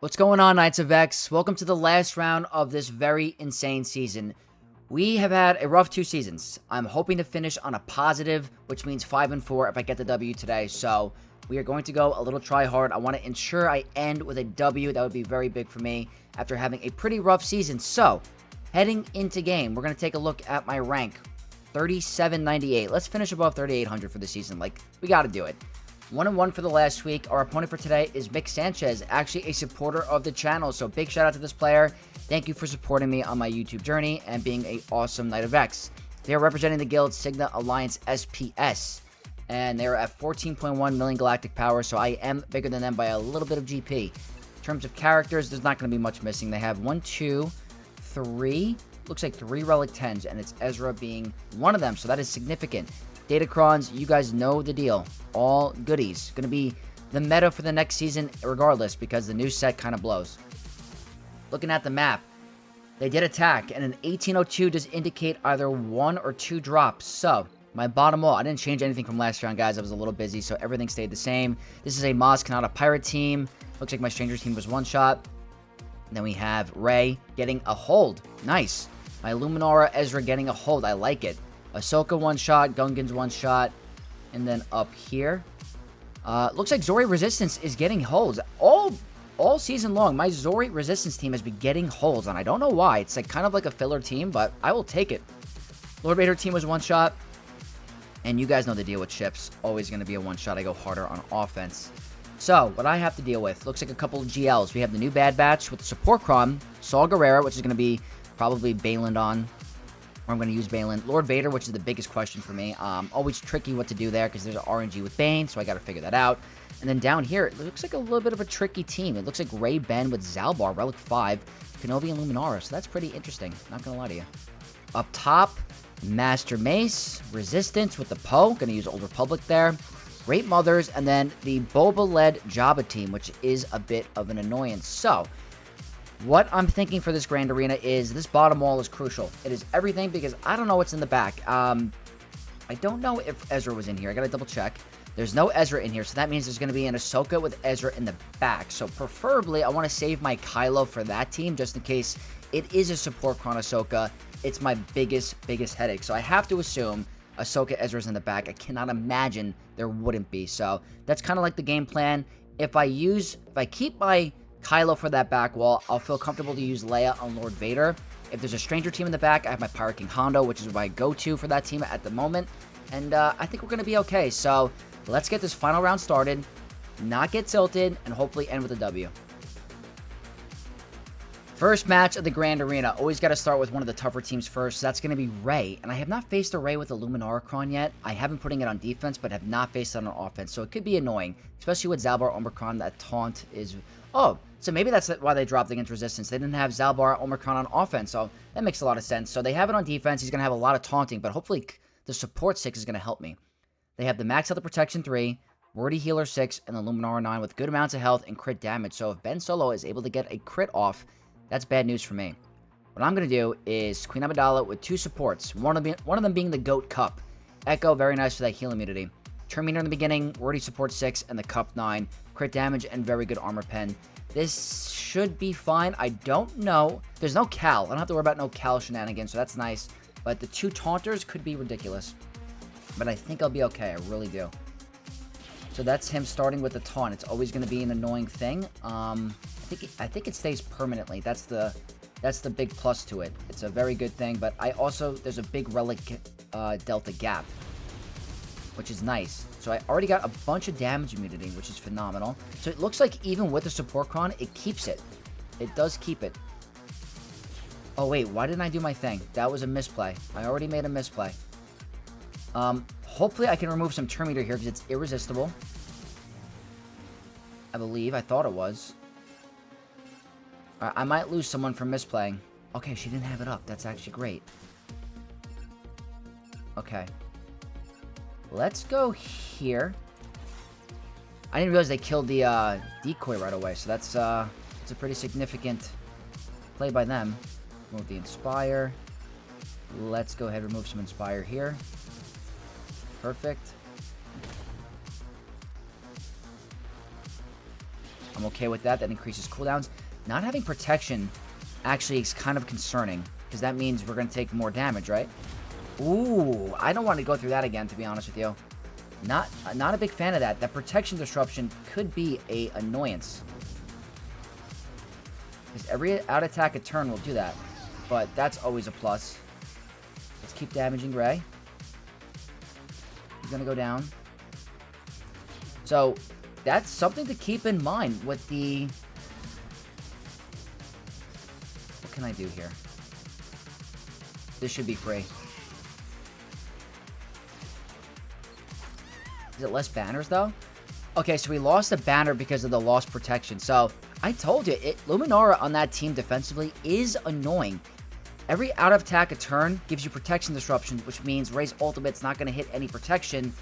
What's going on, Knights of X? Welcome to the last round of this very insane season. We have had a rough 2 seasons. I'm hoping to finish on a positive, which means 5-4 if I get the W today. So we are going to go a little try hard. I want to ensure I end with a W. That would be very big for me after having a pretty rough season. So heading into game, we're going to take a look at my rank. 3798. Let's finish above 3800 for the season. Like, we got to do it. 1-1 for the last week. Our opponent for today is Mick Sanchez, actually a supporter of the channel. So big shout out to this player. Thank you for supporting me on my YouTube journey and being an awesome Knight of X. They are representing the guild Signa Alliance SPS. And they're at 14.1 million galactic power. So I am bigger than them by a little bit of GP. In terms of characters, there's not going to be much missing. They have 1, 2, 3. Looks like 3 Relic 10s. And it's Ezra being one of them. So that is significant. Datacrons, you guys know the deal. All goodies. Going to be the meta for the next season regardless because the new set kind of blows. Looking at the map, they did attack, and an 1802 does indicate either 1 or 2 drops. So, my bottom wall, I didn't change anything from last round, guys. I was a little busy, so everything stayed the same. This is a Maz Kanata pirate team. Looks like my stranger team was 1 shot. And then we have Rey getting a hold. Nice. My Luminara Ezra getting a hold. I like it. Ahsoka 1 shot, Gungan's 1 shot, and then up here, looks like Zori Resistance is getting holds all season long. My Zori Resistance team has been getting holds, and I don't know why. It's like kind of like a filler team, but I will take it. Lord Vader team was 1 shot, and you guys know the deal with ships. Always going to be a 1 shot. I go harder on offense. So what I have to deal with looks like a couple of GLs. We have the new Bad Batch with the support Cron, Saul Gerrera, which is going to be probably Baylan on. Or I'm going to use Baylan. Lord Vader, which is the biggest question for me. Always tricky what to do there because there's an RNG with Bane, so I got to figure that out. And then down here, it looks like a little bit of a tricky team. It looks like Rey Ben with Zalbar, Relic 5, Kenobi, and Luminara. So that's pretty interesting. Not going to lie to you. Up top, Master Mace, Resistance with the Poe. Going to use Old Republic there. Great Mothers, and then the Boba-led Jabba team, which is a bit of an annoyance. So what I'm thinking for this Grand Arena is this bottom wall is crucial. It is everything because I don't know what's in the back. I don't know if Ezra was in here. I gotta double check. There's no Ezra in here, so that means there's going to be an Ahsoka with Ezra in the back. So preferably, I want to save my Kylo for that team just in case it is a support Cron Ahsoka. It's my biggest headache. So I have to assume Ahsoka Ezra's in the back. I cannot imagine there wouldn't be. So that's kind of like the game plan. If I keep my Kylo for that back wall, I'll feel comfortable to use Leia on Lord Vader. If there's a stranger team in the back, I have my Pirate King Hondo, which is my go-to for that team at the moment. And I think we're going to be okay. So let's get this final round started, not get tilted, and hopefully end with a W. First match of the Grand Arena. Always got to start with one of the tougher teams first. So that's going to be Rey. And I have not faced a Rey with a Luminara Cron yet. I have been putting it on defense, but have not faced it on offense. So it could be annoying, especially with Zalbar Omicron. That taunt is... Oh, so maybe that's why they dropped against Resistance. They didn't have Zalbar Omicron on offense, so that makes a lot of sense. So they have it on defense. He's going to have a lot of taunting, but hopefully the support 6 is going to help me. They have the Max Health Protection 3, Wordy Healer 6, and the Luminara 9 with good amounts of health and crit damage. So if Ben Solo is able to get a crit off, that's bad news for me. What I'm going to do is Queen Amidala with 2 supports, one of them being the Goat Cup. Echo, very nice for that heal immunity. Terminator in the beginning, Wordy Support 6, and the Cup 9. Crit damage and very good armor pen. This should be fine. I don't know. There's no Cal. I don't have to worry about no Cal shenanigans, so that's nice. But the 2 taunters could be ridiculous. But I think I'll be okay. I really do. So that's him starting with the taunt. It's always going to be an annoying thing. I think it stays permanently. That's the big plus to it. It's a very good thing. But there's a big relic delta gap, which is nice. So I already got a bunch of damage immunity, which is phenomenal. So it looks like even with the support Cron, it keeps it. It does keep it. Oh wait, why didn't I do my thing? That was a misplay. I already made a misplay. Hopefully I can remove some Terminator here because it's irresistible. I believe. I thought it was. I might lose someone from misplaying. Okay, she didn't have it up. That's actually great. Okay. Let's go here. I didn't realize they killed the decoy right away, so that's a pretty significant play by them. Remove the Inspire. Let's go ahead and remove some Inspire here. Perfect. I'm okay with that. That increases cooldowns. Not having protection actually is kind of concerning, because that means we're going to take more damage, right? Ooh, I don't want to go through that again, to be honest with you. Not a big fan of that. That protection disruption could be a annoyance. Because every out attack a turn will do that. But that's always a plus. Let's keep damaging Rey. He's going to go down. So, that's something to keep in mind with the... What can I do here? This should be free. Is it less banners, though? Okay, so we lost a banner because of the lost protection. So, I told you, Luminara on that team defensively is annoying. Every out of attack a turn gives you protection disruption, which means Rey's ultimate's not going to hit any protection.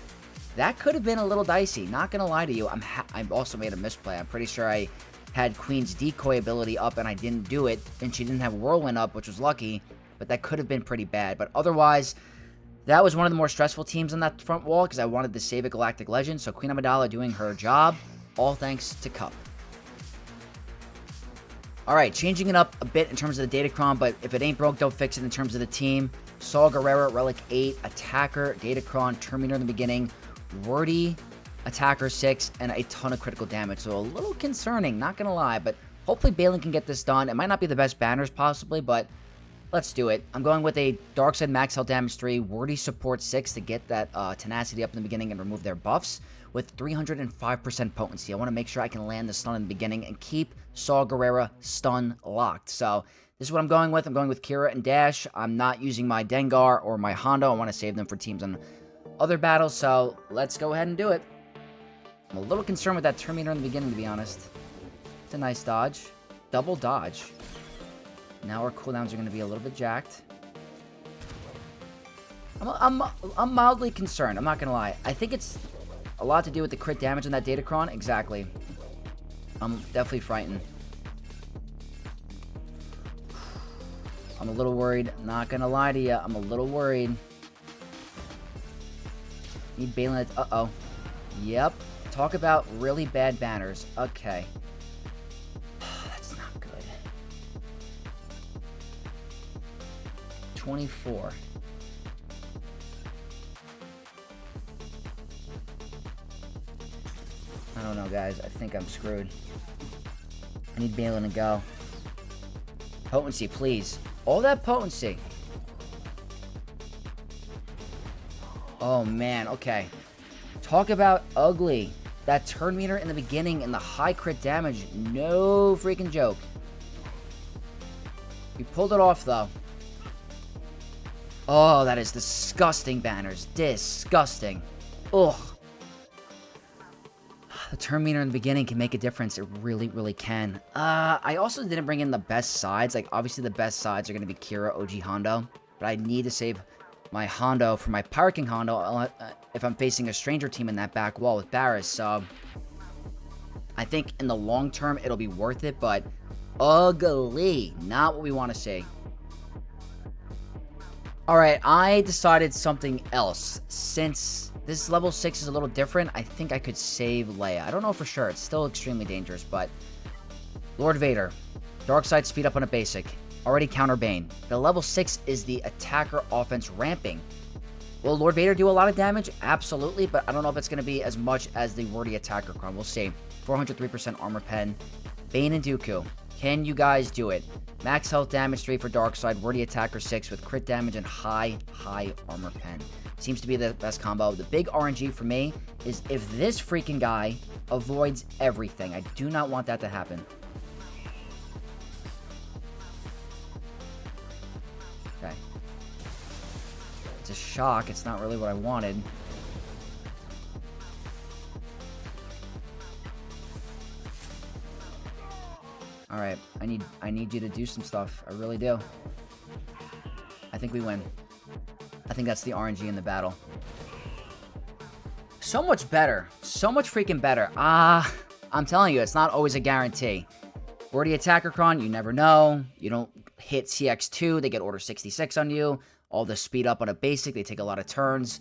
That could have been a little dicey. Not going to lie to you. I also made a misplay. I'm pretty sure I had Queen's decoy ability up and I didn't do it. And she didn't have Whirlwind up, which was lucky. But that could have been pretty bad. But otherwise, that was one of the more stressful teams on that front wall because I wanted to save a Galactic Legend. So Queen Amidala doing her job. All thanks to Cup. Alright, changing it up a bit in terms of the Datacron, but if it ain't broke, don't fix it in terms of the team. Saw Gerrera, Relic 8, Attacker, Datacron, Terminator in the beginning, Wordy, Attacker 6, and a ton of critical damage. So a little concerning, not gonna lie, but hopefully Baylan can get this done. It might not be the best banners possibly, but let's do it. I'm going with a Darkseid Max Health Damage 3, Wordy Support 6 to get that tenacity up in the beginning and remove their buffs with 305% potency. I want to make sure I can land the stun in the beginning and keep Saw Gerrera stun locked. So this is what I'm going with. I'm going with Kira and Dash. I'm not using my Dengar or my Hondo. I want to save them for teams on other battles, so let's go ahead and do it. I'm a little concerned with that Terminator in the beginning, to be honest. It's a nice dodge. Double dodge. Now our cooldowns are going to be a little bit jacked. I'm mildly concerned. I'm not going to lie. I think it's a lot to do with the crit damage on that Datacron. Exactly. I'm definitely frightened. I'm a little worried. Not going to lie to you. I'm a little worried. Need Baylan. Uh-oh. Yep. Talk about really bad banners. Okay. That's not good. 24. I don't know, guys. I think I'm screwed. I need Baylan to go. Potency, please. All that potency. Oh, man. Okay. Talk about ugly. That turn meter in the beginning and the high crit damage. No freaking joke. We pulled it off, though. Oh, that is disgusting banners. Disgusting. Ugh. The turn meter in the beginning can make a difference. It really, really can. I also didn't bring in the best sides. Like, obviously, the best sides are going to be Kira, OG Hondo. But I need to save my Hondo for my Pirate King Hondo if I'm facing a stranger team in that back wall with Barriss. So, I think in the long term, it'll be worth it. But ugly. Not what we want to see. Alright, I decided something else. Since this level 6 is a little different, I think I could save Leia. I don't know for sure. It's still extremely dangerous, but... Lord Vader. Darkseid speed up on a basic. Already counter Bane. The level 6 is the attacker offense ramping. Will Lord Vader do a lot of damage? Absolutely, but I don't know if it's going to be as much as the Wordy attacker Cron. We'll see. 403% armor pen. Bane and Dooku. Can you guys do it? Max health damage 3 for Darkseid, Wordy attacker 6 with crit damage and high armor pen. Seems to be the best combo. The big RNG for me is if this freaking guy avoids everything. I do not want that to happen. Okay. It's a shock. It's not really what I wanted. Alright, I need you to do some stuff. I really do. I think we win. I think that's the RNG in the battle. So much better. So much freaking better. I'm telling you, it's not always a guarantee. Wordy attacker Cron, you never know. You don't hit CX2, they get order 66 on you. All the speed up on a basic, they take a lot of turns.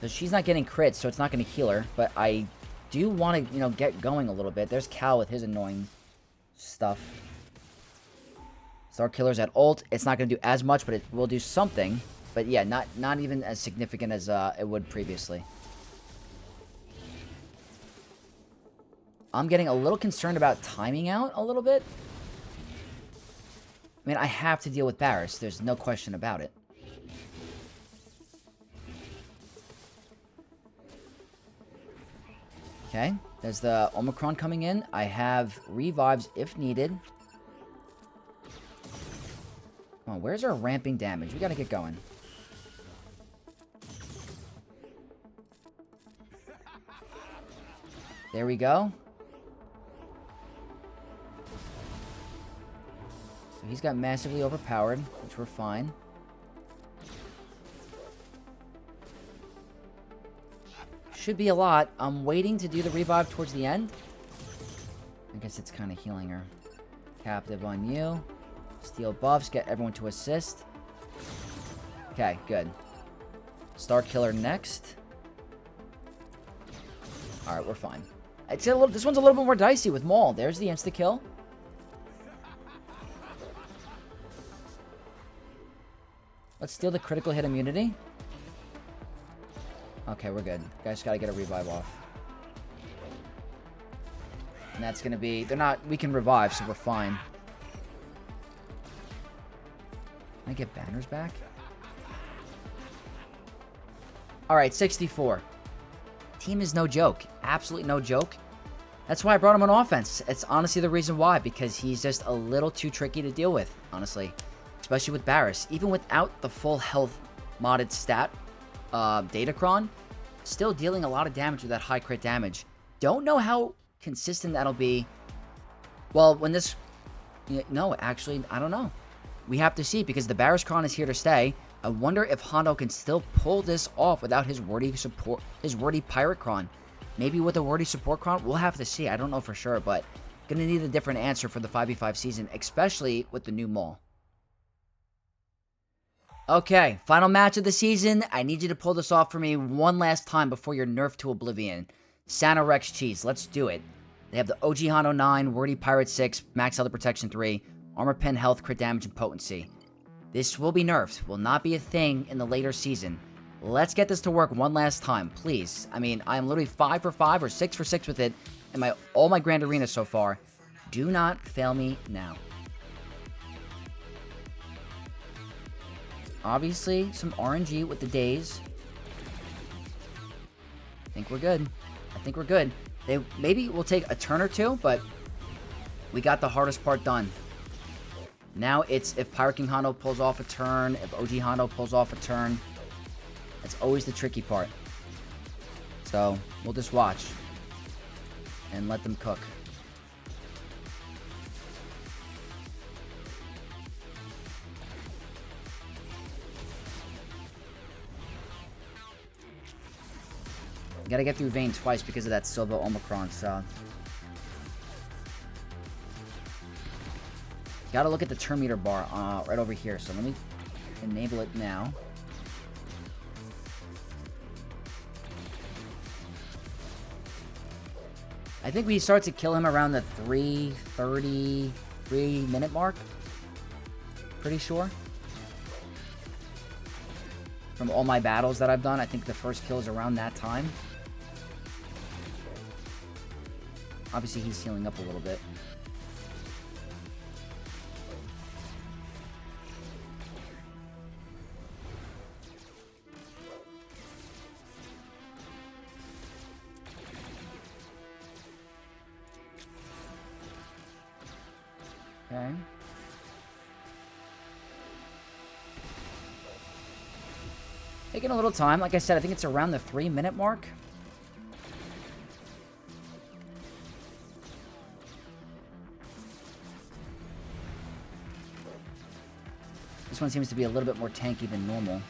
So she's not getting crits, so it's not going to heal her. But I do want to, you know, get going a little bit. There's Cal with his annoying stuff. Star Killer's at ult. It's not going to do as much, but it will do something. But yeah, not even as significant as it would previously. I'm getting a little concerned about timing out a little bit. I mean, I have to deal with Barriss. There's no question about it. Okay, there's the Omicron coming in. I have revives if needed. Come on, where's our ramping damage? We gotta get going. There we go. So he's got massively overpowered, which we're fine. Should be a lot. I'm waiting to do the revive towards the end. I guess it's kind of healing her. Captive on you. Steal buffs. Get everyone to assist. Okay, good. Star Killer next. Alright, we're fine. I'd say this one's a little bit more dicey with Maul. There's the insta-kill. Let's steal the critical hit immunity. Okay, we're good. Guys gotta get a revive off. And that's gonna be... They're not... We can revive, so we're fine. Can I get banners back? Alright, 64. Team is no joke. Absolutely no joke. That's why I brought him on offense. It's honestly the reason why. Because he's just a little too tricky to deal with, honestly. Especially with Barriss. Even without the full health modded stat data Cron, still dealing a lot of damage with that high crit damage. Don't know how consistent that'll be. Well, when this... No, actually, I don't know. We have to see, because the Barriss Cron is here to stay. I wonder if Hondo can still pull this off without his wordy support, his wordy pirate Cron. Maybe with a wordy support Cron, we'll have to see. I don't know for sure, but gonna need a different answer for the 5v5 season, especially with the new Maul. Okay, final match of the season. I need you to pull this off for me one last time before you're nerfed to oblivion. Santa Rex Cheese, let's do it. They have the OG Hondo 9, Wordy Pirate 6, Max Elder Protection 3, Armor Pen Health, Crit Damage, and Potency. This will be nerfed, will not be a thing in the later season. Let's get this to work one last time, please. I mean, I am literally 5 for 5 or 6 for 6 with it in all my Grand Arenas so far. Do not fail me now. Obviously, some RNG with the days. I think we're good. I think we're good. Maybe we'll take a turn or two, but we got the hardest part done. Now it's if Pirate King Hondo pulls off a turn, if OG Hondo pulls off a turn. That's always the tricky part. So, we'll just watch. And let them cook. Gotta get through Vayne twice because of that Silva Omicron, so... Gotta look at the turn meter bar right over here, so let me enable it now. I think we start to kill him around the 3:33 minute mark. Pretty sure. From all my battles that I've done, I think the first kill is around that time. Obviously, he's healing up a little bit. Okay. Taking a little time. Like I said, I think it's around the 3-minute mark. This one seems to be a little bit more tanky than normal.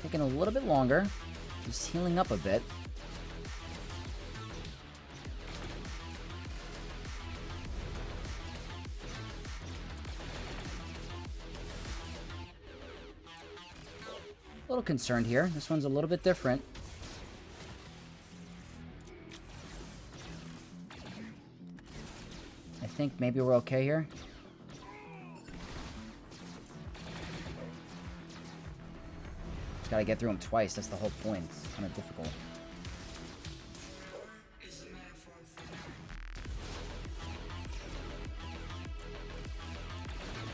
Taking a little bit longer. Just healing up a bit. A little concerned here. This one's a little bit different. I think maybe we're okay here. Just gotta get through him twice. That's the whole point. It's kind of difficult.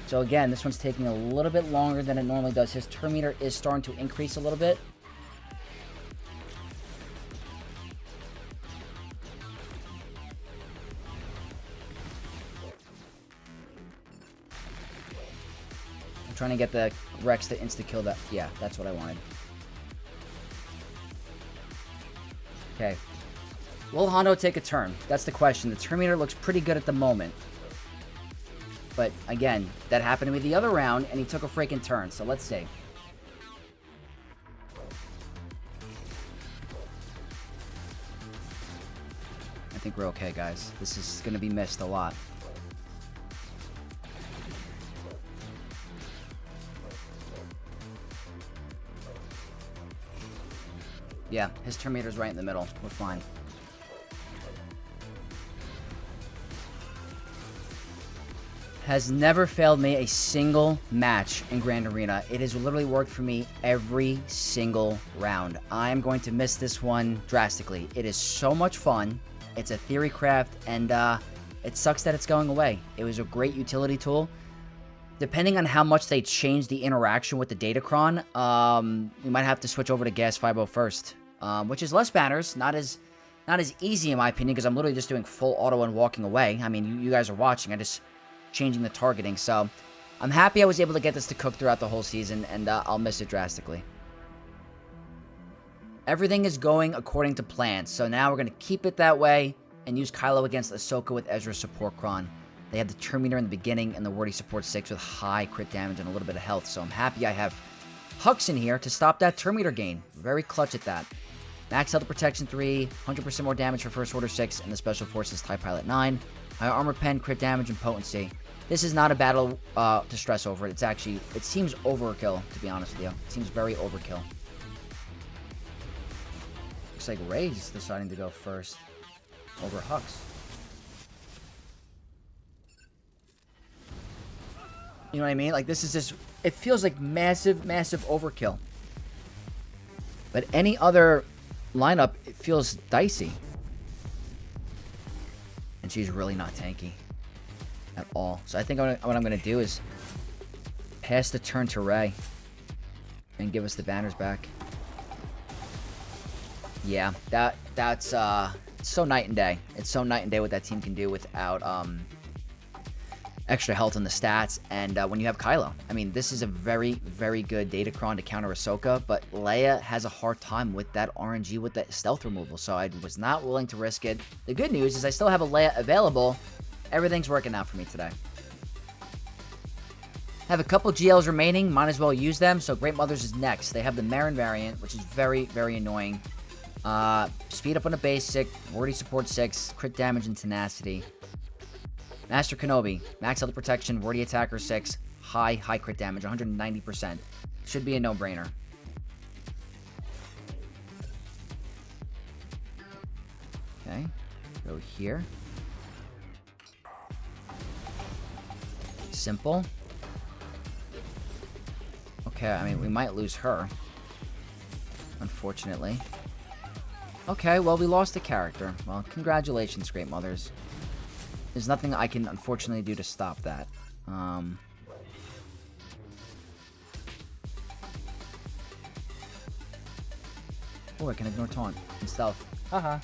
So again, this one's taking a little bit longer than it normally does. His turn meter is starting to increase a little bit. I'm trying to get the Rex to insta-kill that. Yeah, that's what I wanted. Okay. Will Hondo take a turn? That's the question. The turn meter looks pretty good at the moment. But, again, that happened to me the other round, and he took a freaking turn. So, let's see. I think we're okay, guys. This is going to be missed a lot. Yeah, his turn meter's right in the middle. We're fine. Has never failed me a single match in Grand Arena. It has literally worked for me every single round. I am going to miss this one drastically. It is so much fun. It's a theory craft, and it sucks that it's going away. It was a great utility tool. Depending on how much they change the interaction with the Datacron, we might have to switch over to Gas 50 first, which is less banners, not as easy in my opinion, because I'm literally just doing full auto and walking away. I mean, you guys are watching. I just changing the targeting, so I'm happy I was able to get this to cook throughout the whole season, and I'll miss it drastically. Everything is going according to plan, so now we're going to keep it that way and use Kylo against Ahsoka with Ezra support Cron. They have the turn meter in the beginning and the Wordy support 6 with high crit damage and a little bit of health, so I'm happy I have Hux in here to stop that turn meter gain. Very clutch at that. Max health protection 3, 100% more damage for First Order 6, and the Special Forces TIE Pilot 9. High armor pen, crit damage, and potency. This is not a battle to stress over. It's actually, it seems overkill, to be honest with you. It seems very overkill. Looks like Rey's deciding to go first over Hux. You know what I mean? Like, this is just, it feels like massive, massive overkill. But any other lineup, it feels dicey. And she's really not tanky at all. So I think what I'm going to do is pass the turn to Rey and give us the banners back. Yeah, that's so night and day. It's so night and day what that team can do without extra health on the stats. And when you have Kylo, I mean, this is a very, very good Datacron to counter Ahsoka, but Leia has a hard time with that RNG with that stealth removal, so I was not willing to risk it. The good news is I still have a Leia available. Everything's working out for me today. Have a couple GLs remaining, might as well use them. So Great Mothers is next. They have the Marin variant, which is very, very annoying. Speed up on a basic, Wordy support 6, crit damage and tenacity. Master Kenobi, max health protection, Wordy attacker 6, high crit damage, 190%. Should be a no-brainer. Okay, go here. Simple. Okay, I mean, we might lose her, unfortunately. Okay, well, we lost the character. Well, congratulations, Great Mothers. There's nothing I can, unfortunately, do to stop that. Oh, I can ignore taunt and stealth. Haha.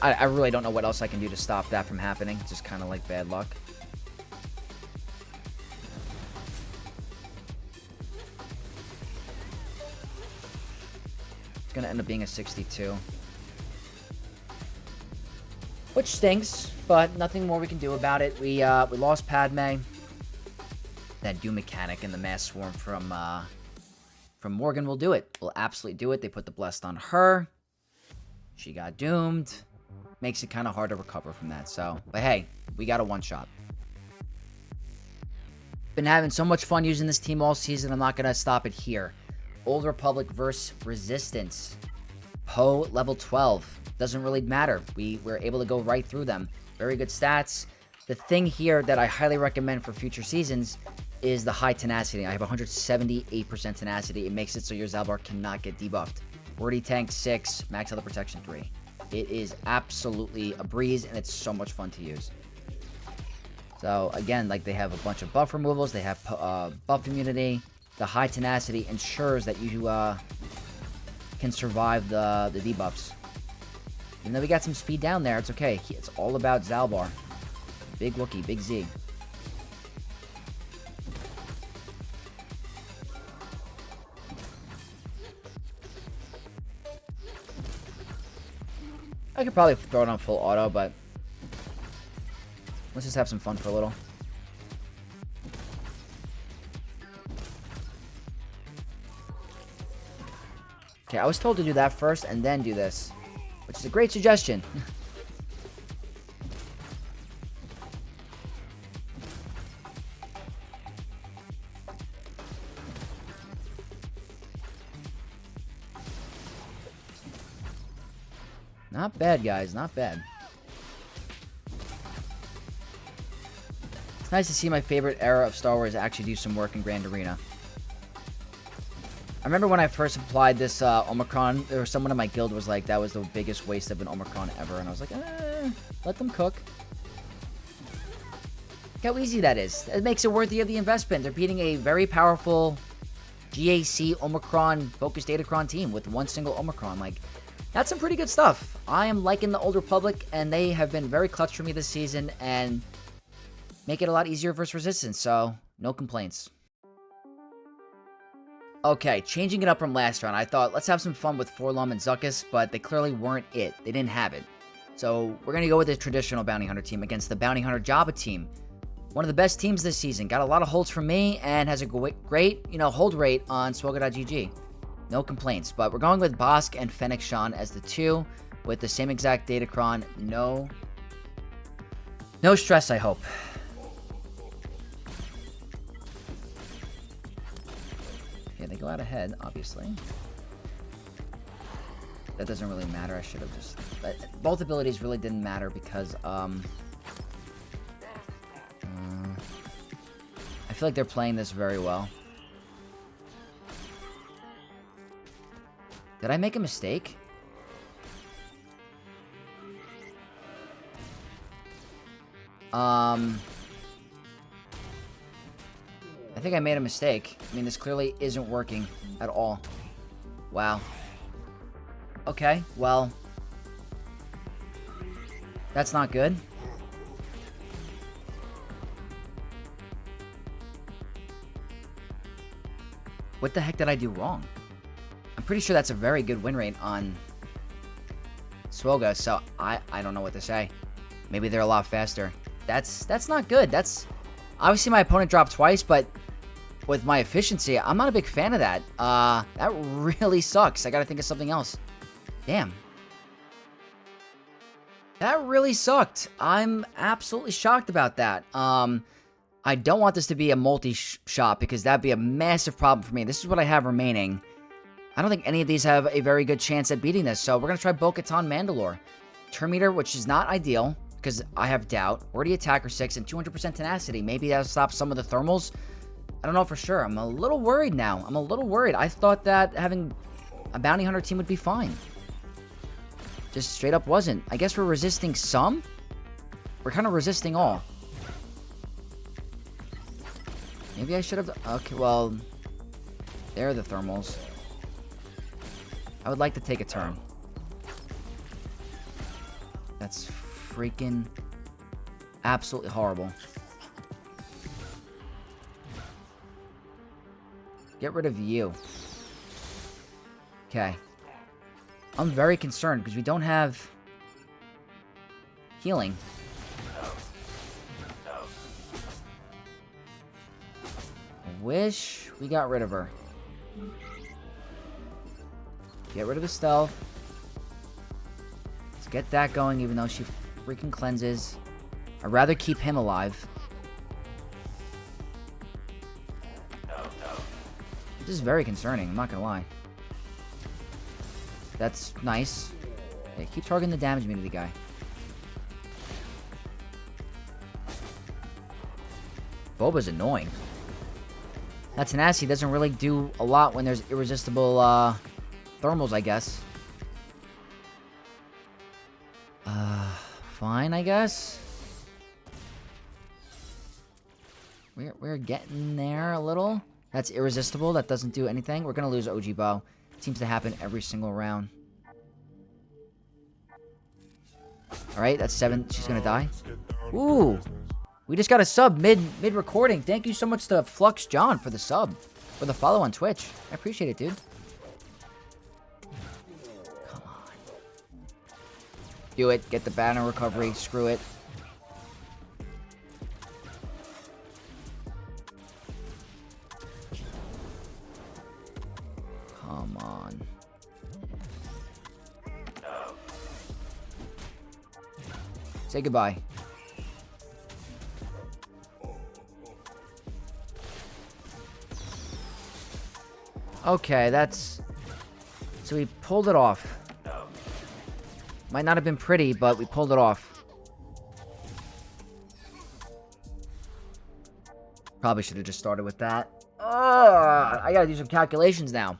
I really don't know what else I can do to stop that from happening. It's just kind of like bad luck. It's going to end up being a 62. Which stinks, but nothing more we can do about it. We lost Padme. That Doom mechanic and the mass swarm from Morgan will do it. Will absolutely do it. They put the blessed on her. She got doomed. Makes it kind of hard to recover from that. So, but hey, we got a one-shot. Been having so much fun using this team all season. I'm not going to stop it here. Old Republic versus Resistance. Poe level 12. Doesn't really matter. We were able to go right through them. Very good stats. The thing here that I highly recommend for future seasons is the high tenacity. I have 178% tenacity. It makes it so your Zalbar cannot get debuffed. Wordy tank 6, max health protection 3. It is absolutely a breeze, and it's so much fun to use. So, again, like, they have a bunch of buff removals. They have buff immunity. The high tenacity ensures that you can survive the debuffs. Even though we got some speed down there, it's okay. It's all about Zalbar. Big Wookie, Big Z. I could probably throw it on full auto, but let's just have some fun for a little. Okay, I was told to do that first and then do this, which is a great suggestion. Not bad, guys. Not bad. It's nice to see my favorite era of Star Wars actually do some work in Grand Arena. I remember when I first applied this Omicron, there was someone in my guild was like, that was the biggest waste of an Omicron ever. And I was like, let them cook. Look how easy that is. It makes it worthy of the investment. They're beating a very powerful GAC Omicron focused Datacron team with one single Omicron. Like, that's some pretty good stuff. I am liking the Old Republic, and they have been very clutch for me this season and make it a lot easier versus Resistance, so no complaints. Okay, changing it up from last round, I thought let's have some fun with Forlom and Zuckuss, but they clearly weren't it. They didn't have it. So we're going to go with the traditional Bounty Hunter team against the Bounty Hunter Jabba team. One of the best teams this season. Got a lot of holds from me and has a great, hold rate on Swogga.gg. No complaints, but we're going with Bosk and Fennec Shan as the two with the same exact Datacron. No stress, I hope. Yeah, they go out ahead, obviously. That doesn't really matter. I should have just... both abilities really didn't matter because, I feel like they're playing this very well. Did I make a mistake? I think I made a mistake. I mean, this clearly isn't working at all. Wow. Okay, well. That's not good. What the heck did I do wrong? I'm pretty sure that's a very good win rate on Swogga, so I don't know what to say. Maybe they're a lot faster. That's not good. That's obviously my opponent dropped twice, but with my efficiency, I'm not a big fan of that. That really sucks. I gotta think of something else. Damn. That really sucked. I'm absolutely shocked about that. I don't want this to be a multi-shot because that'd be a massive problem for me. This is what I have remaining. I don't think any of these have a very good chance at beating this, so we're going to try Bo-Katan Mandalore. Turn meter, which is not ideal, because I have doubt. Wordy attacker 6 and 200% tenacity. Maybe that'll stop some of the thermals. I don't know for sure. I'm a little worried now. I'm a little worried. I thought that having a bounty hunter team would be fine. Just straight up wasn't. I guess we're resisting some? We're kind of resisting all. Maybe I should have... Okay, well... There are the thermals. I would like to take a turn. That's freaking absolutely horrible. Get rid of you. Okay. I'm very concerned because we don't have healing. I wish we got rid of her. Get rid of the stealth. Let's get that going, even though she freaking cleanses. I'd rather keep him alive. This is very concerning, I'm not gonna lie. That's nice. Okay, keep targeting the damage meter, the guy. Boba's annoying. That tenacity doesn't really do a lot when there's irresistible thermals, I guess. Fine, I guess. We're getting there a little. That's irresistible. That doesn't do anything. We're gonna lose OG Bow. Seems to happen every single round. Alright, that's 7. She's gonna die. Ooh! We just got a sub mid-recording. Thank you so much to Flux John for the sub. For the follow on Twitch. I appreciate it, dude. Come on. Do it. Get the banner recovery. Screw it. Come on. Say goodbye. Okay, that's... So we pulled it off. Might not have been pretty, but we pulled it off. Probably should have just started with that. I gotta do some calculations now.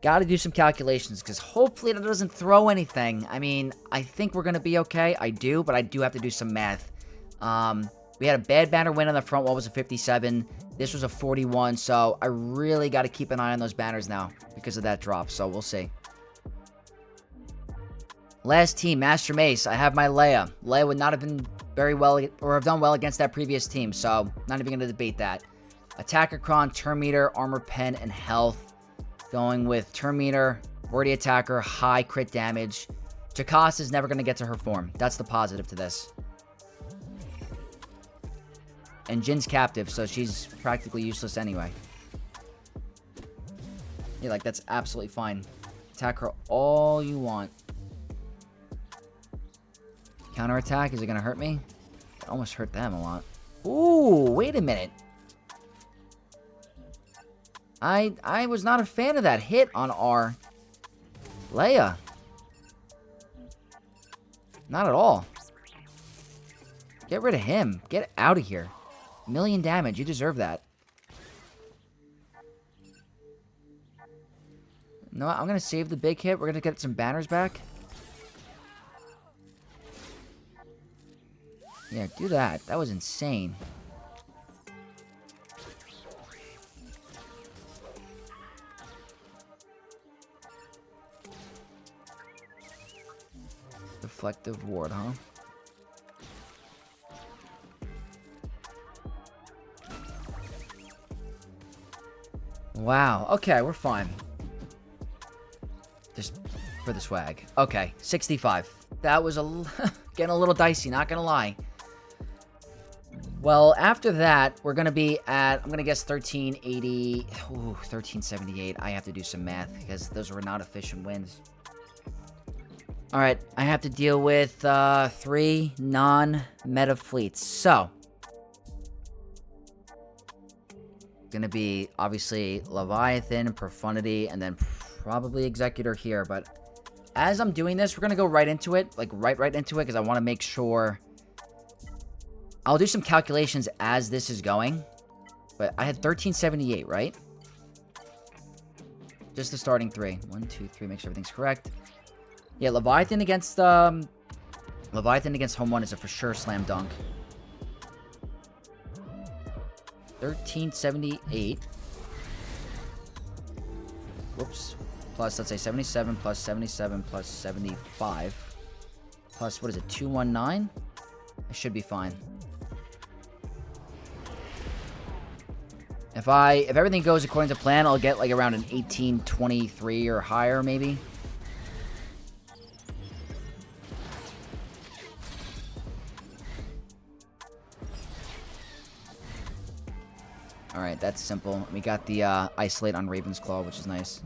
Gotta do some calculations, because hopefully that doesn't throw anything. I mean, I think we're gonna be okay. I do, but I do have to do some math. We had a bad banner win on the front wall, was a 57. This was a 41, so I really got to keep an eye on those banners now because of that drop, so we'll see. Last team, Master Mace. I have my Leia. Leia would not have been very well, or have done well against that previous team, so not even going to debate that. Attacker Cron, Turn Meter, Armor Pen, and Health. Going with Turn Meter, Wordy Attacker, high crit damage. Jocasta is never going to get to her form. That's the positive to this. And Jin's captive, so she's practically useless anyway. Yeah, like, that's absolutely fine. Attack her all you want. Counterattack, is it gonna hurt me? It almost hurt them a lot. Ooh, wait a minute. I was not a fan of that hit on our Leia. Not at all. Get rid of him. Get out of here. 1,000,000 damage. You deserve that. No, I'm going to save the big hit. We're going to get some banners back. Yeah, do that. That was insane. Deflective ward, huh? Wow. Okay, we're fine. Just for the swag. Okay, 65. That was getting a little dicey, not gonna lie. Well, after that, we're gonna be at, I'm gonna guess 1380. Ooh, 1378. I have to do some math because those were not efficient wins. Alright, I have to deal with 3 non-meta fleets. So, gonna be obviously Leviathan, Profundity, and then probably Executor here. But as I'm doing this, we're gonna go right into it, like right into it, because I want to make sure. I'll do some calculations as this is going, but I had 1378, right? Just the starting 3. 1, 2, 3. Make sure everything's correct. Yeah, Leviathan against Home 1 is a for sure slam dunk. 1378. Whoops. Plus, let's say 77 plus 77 plus 75. Plus, what is it, 219? I should be fine. If everything goes according to plan, I'll get like around an 1823 or higher, maybe. Alright, that's simple. We got the Isolate on Raven's Claw, which is nice.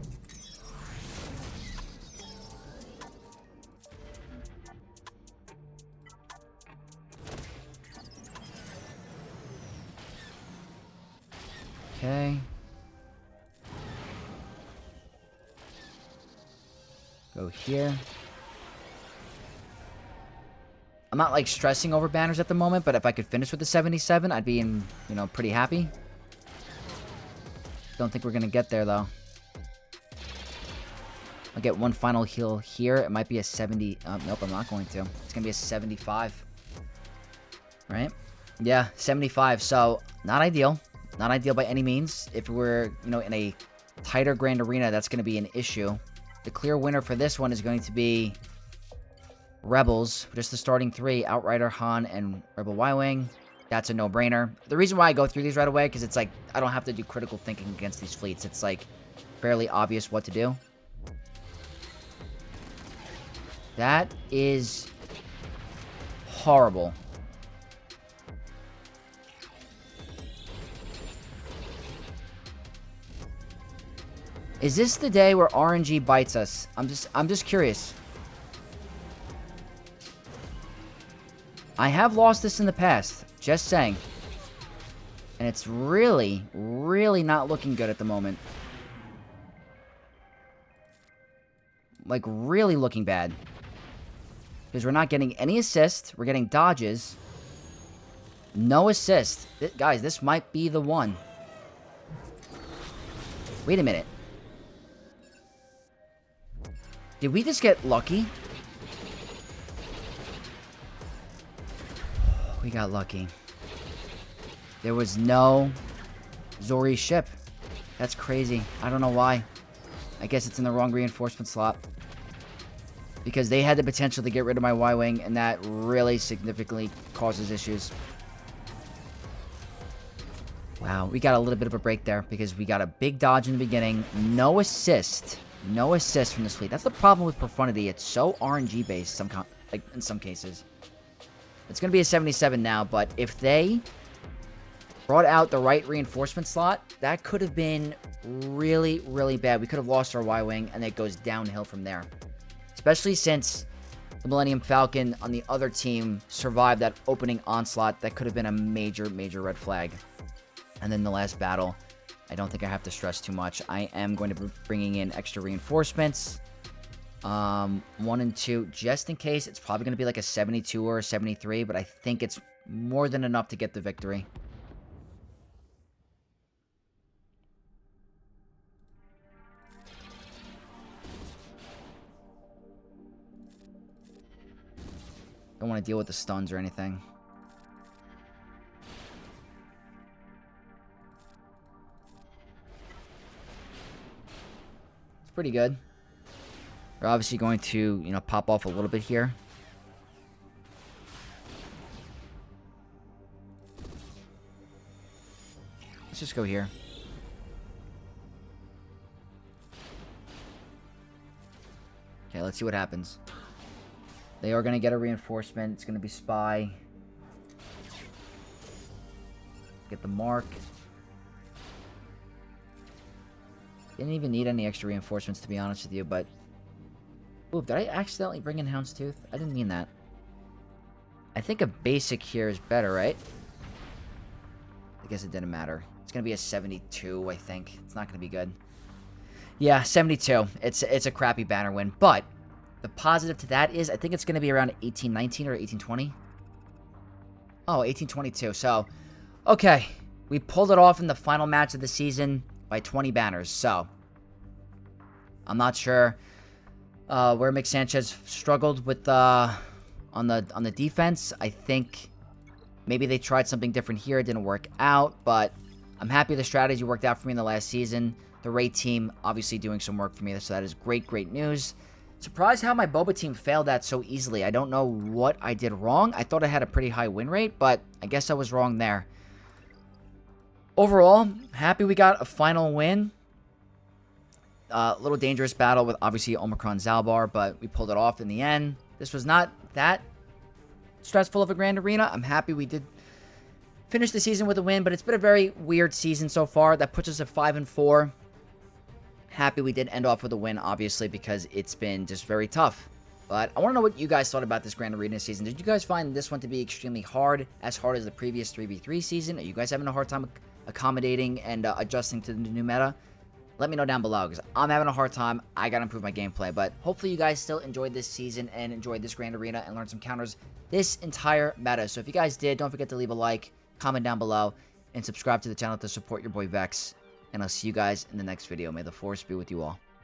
Okay. Go here. I'm not, like, stressing over banners at the moment, but if I could finish with the 77, I'd be, pretty happy. Don't think we're going to get there, though. I'll get one final heal here. It might be a 70. Nope, I'm not going to. It's going to be a 75. Right? Yeah, 75. So, not ideal. Not ideal by any means. If we're, in a tighter Grand Arena, that's going to be an issue. The clear winner for this one is going to be Rebels. Just the starting three. Outrider, Han, and Rebel Y-Wing. That's a no-brainer. The reason why I go through these right away, because it's like, I don't have to do critical thinking against these fleets. It's like, fairly obvious what to do. That is horrible. Is this the day where RNG bites us? I'm just curious. I have lost this in the past. Just saying. And it's really, really not looking good at the moment. Like, really looking bad. Because we're not getting any assist. We're getting dodges. No assist. Guys, this might be the one. Wait a minute. Did we just get lucky? We got lucky. There was no Zori ship. That's crazy. I don't know why. I guess it's in the wrong reinforcement slot. Because they had the potential to get rid of my Y-Wing, and that really significantly causes issues. Wow, we got a little bit of a break there, because we got a big dodge in the beginning. No assist. No assist from this fleet. That's the problem with Profundity. It's so RNG-based in some cases. It's going to be a 77 now, but if they brought out the right reinforcement slot, that could have been really, really bad. We could have lost our Y-Wing, and it goes downhill from there. Especially since the Millennium Falcon on the other team survived that opening onslaught. That could have been a major, major red flag. And then the last battle, I don't think I have to stress too much. I am going to be bringing in extra reinforcements. 1 and 2, just in case. It's probably going to be like a 72 or a 73, but I think it's more than enough to get the victory. Don't want to deal with the stuns or anything. It's pretty good. We're obviously going to, pop off a little bit here. Let's just go here. Okay, let's see what happens. They are going to get a reinforcement. It's going to be Spy. Get the mark. Didn't even need any extra reinforcements, to be honest with you, but... Ooh, did I accidentally bring in Houndstooth? I didn't mean that. I think a basic here is better, right? I guess it didn't matter. It's going to be a 72, I think. It's not going to be good. Yeah, 72. It's a crappy banner win, but... The positive to that is, I think it's going to be around 1819 or 1820. Oh, 1822. So, okay. We pulled it off in the final match of the season by 20 banners. So, I'm not sure where Mick Sanchez struggled with on the defense. I think maybe they tried something different here. It didn't work out, but I'm happy the strategy worked out for me in the last season. The raid team obviously doing some work for me, so that is great news. Surprised how my Boba team failed that so easily. I don't know what I did wrong. I thought I had a pretty high win rate, but I guess I was wrong there. Overall, happy we got a final win. A little dangerous battle with, obviously, Omicron Zalbar, but we pulled it off in the end. This was not that stressful of a Grand Arena. I'm happy we did finish the season with a win, but it's been a very weird season so far. That puts us at 5-4. Happy we did end off with a win, obviously, because it's been just very tough. But I want to know what you guys thought about this Grand Arena season. Did you guys find this one to be extremely hard, as hard as the previous 3v3 season? Are you guys having a hard time accommodating and adjusting to the new meta? Let me know down below, because I'm having a hard time. I gotta improve my gameplay, but hopefully you guys still enjoyed this season and enjoyed this grand arena and learned some counters this entire meta. So if you guys did, don't forget to leave a like, comment down below, and subscribe to the channel to support your boy Vex. And I'll see you guys in the next video. May the Force be with you all.